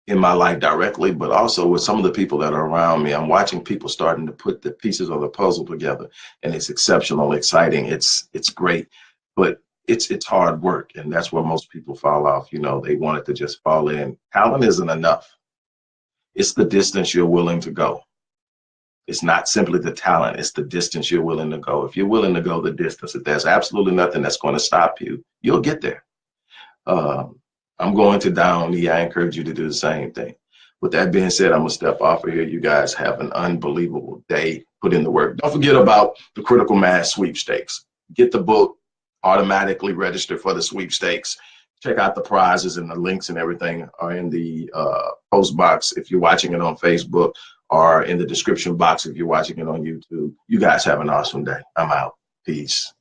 in my life directly, but also with some of the people that are around me. I'm watching people starting to put the pieces of the puzzle together, and it's exceptional, exciting. It's great, but it's hard work, and that's where most people fall off. They want it to just fall in. Talent isn't enough. It's the distance you're willing to go. It's not simply the talent, it's the distance you're willing to go. If you're willing to go the distance, if there's absolutely nothing that's going to stop you, you'll get there. I'm going to down knee. I encourage you to do the same thing. With that being said, I'm going to step off of here. You guys have an unbelievable day. Put in the work. Don't forget about the Critical Mass Sweepstakes. Get the book, automatically register for the sweepstakes. Check out the prizes, and the links and everything are in the post box if you're watching it on Facebook, or in the description box if you're watching it on YouTube. You guys have an awesome day. I'm out. Peace.